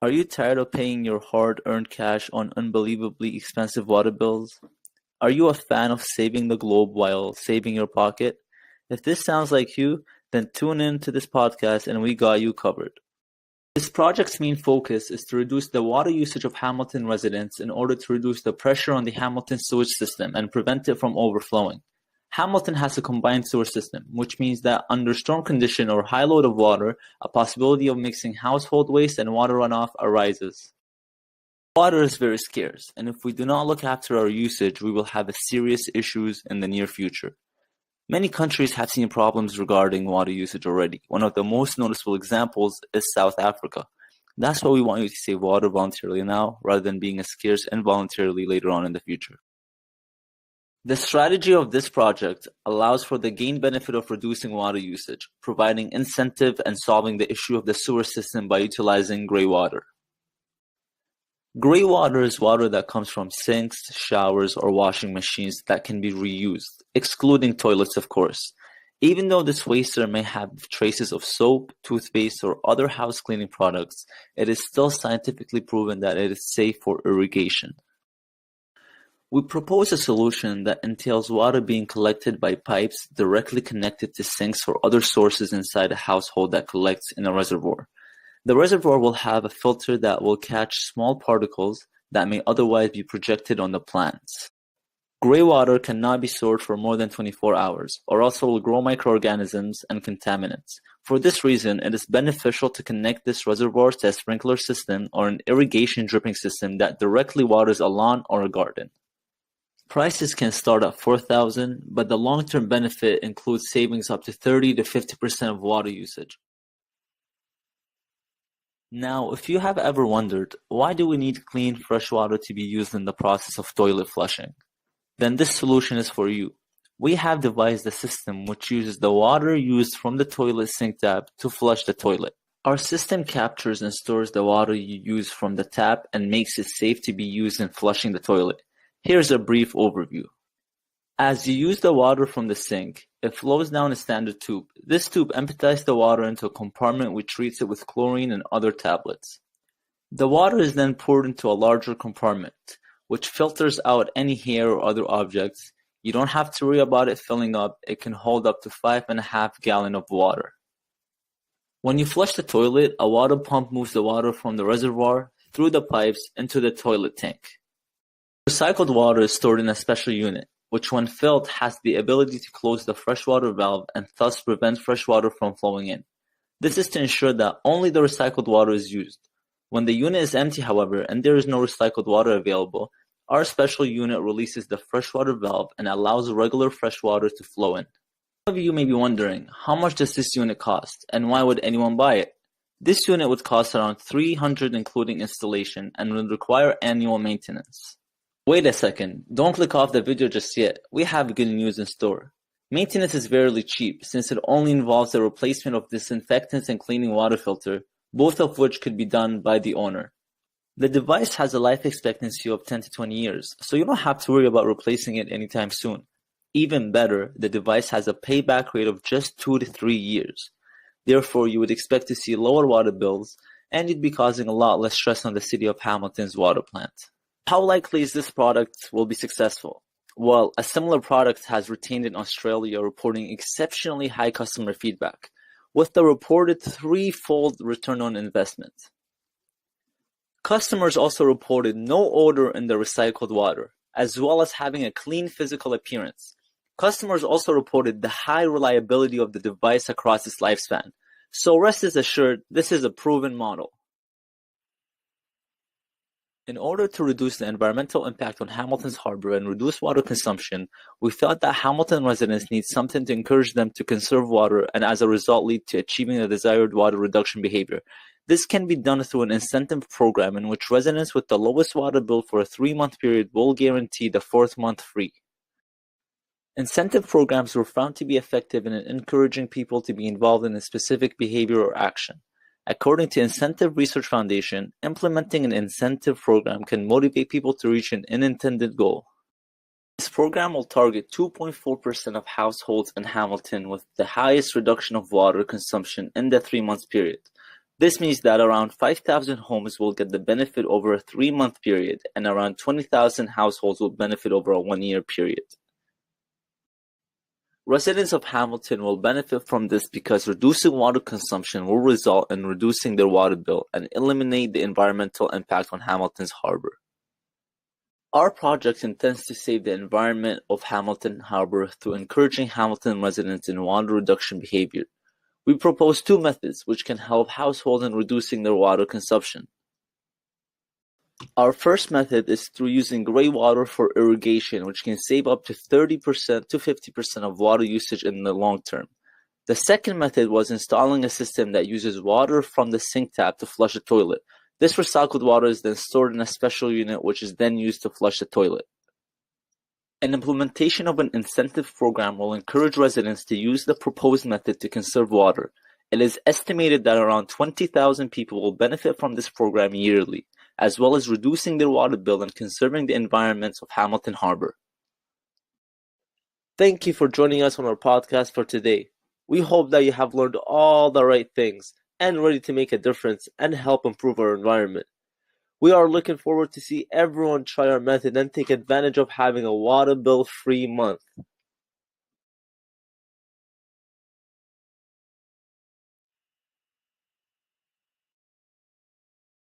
Are you tired of paying your hard-earned cash on unbelievably expensive water bills? Are you a fan of saving the globe while saving your pocket? If this sounds like you, then tune in to this podcast and we got you covered. This project's main focus is to reduce the water usage of Hamilton residents in order to reduce the pressure on the Hamilton sewage system and prevent it from overflowing. Hamilton has a combined sewer system, which means that under storm condition or high load of water, a possibility of mixing household waste and water runoff arises. Water is very scarce, and if we do not look after our usage, we will have serious issues in the near future. Many countries have seen problems regarding water usage already. One of the most noticeable examples is South Africa. That's why we want you to save water voluntarily now, rather than being scarce involuntarily later on in the future. The strategy of this project allows for the gain benefit of reducing water usage, providing incentive and solving the issue of the sewer system by utilizing gray water. Gray water is water that comes from sinks, showers, or washing machines that can be reused, excluding toilets, of course. Even though this wastewater may have traces of soap, toothpaste, or other house cleaning products, it is still scientifically proven that it is safe for irrigation. We propose a solution that entails water being collected by pipes directly connected to sinks or other sources inside a household that collects in a reservoir. The reservoir will have a filter that will catch small particles that may otherwise be projected on the plants. Gray water cannot be stored for more than 24 hours, or else it will grow microorganisms and contaminants. For this reason, it is beneficial to connect this reservoir to a sprinkler system or an irrigation dripping system that directly waters a lawn or a garden. Prices can start at $4,000, but the long-term benefit includes savings up to 30 to 50% of water usage. Now, if you have ever wondered, why do we need clean, fresh water to be used in the process of toilet flushing? Then this solution is for you. We have devised a system which uses the water used from the toilet sink tap to flush the toilet. Our system captures and stores the water you use from the tap and makes it safe to be used in flushing the toilet. Here's a brief overview. As you use the water from the sink, it flows down a standard tube. This tube empties the water into a compartment which treats it with chlorine and other tablets. The water is then poured into a larger compartment, which filters out any hair or other objects. You don't have to worry about it filling up. It can hold up to 5.5 gallons of water. When you flush the toilet, a water pump moves the water from the reservoir through the pipes into the toilet tank. Recycled water is stored in a special unit, which when filled has the ability to close the freshwater valve and thus prevent fresh water from flowing in. This is to ensure that only the recycled water is used. When the unit is empty, however, and there is no recycled water available, our special unit releases the freshwater valve and allows regular fresh water to flow in. Some of you may be wondering, how much does this unit cost, and why would anyone buy it? This unit would cost around $300 including installation and would require annual maintenance. Wait a second, don't click off the video just yet. We have good news in store. Maintenance is very cheap since it only involves the replacement of disinfectants and cleaning water filter, both of which could be done by the owner. The device has a life expectancy of 10 to 20 years, so you don't have to worry about replacing it anytime soon. Even better, the device has a payback rate of just 2 to 3 years. Therefore, you would expect to see lower water bills, and you'd be causing a lot less stress on the city of Hamilton's water plant. How likely is this product will be successful? Well, a similar product has retained in Australia, reporting exceptionally high customer feedback, with the reported 3-fold return on investment. Customers also reported no odor in the recycled water, as well as having a clean physical appearance. Customers also reported the high reliability of the device across its lifespan. So rest assured, this is a proven model. In order to reduce the environmental impact on Hamilton's harbor and reduce water consumption, we felt that Hamilton residents need something to encourage them to conserve water and as a result lead to achieving the desired water reduction behavior. This can be done through an incentive program in which residents with the lowest water bill for a 3-month period will guarantee the 4th month free. Incentive programs were found to be effective in encouraging people to be involved in a specific behavior or action. According to Incentive Research Foundation, implementing an incentive program can motivate people to reach an unintended goal. This program will target 2.4% of households in Hamilton with the highest reduction of water consumption in the 3-month period. This means that around 5,000 homes will get the benefit over a 3-month period, and around 20,000 households will benefit over a 1-year period. Residents of Hamilton will benefit from this because reducing water consumption will result in reducing their water bill and eliminate the environmental impact on Hamilton's harbor. Our project intends to save the environment of Hamilton Harbor through encouraging Hamilton residents in water reduction behavior. We propose 2 methods which can help households in reducing their water consumption. Our first method is through using gray water for irrigation, which can save up to 30% to 50% of water usage in the long term. The second method was installing a system that uses water from the sink tap to flush a toilet. This recycled water is then stored in a special unit which is then used to flush the toilet. An implementation of an incentive program will encourage residents to use the proposed method to conserve water. It is estimated that around 20,000 people will benefit from this program yearly, as well as reducing their water bill and conserving the environments of Hamilton Harbor. Thank you for joining us on our podcast for today. We hope that you have learned all the right things and ready to make a difference and help improve our environment. We are looking forward to see everyone try our method and take advantage of having a water bill-free month.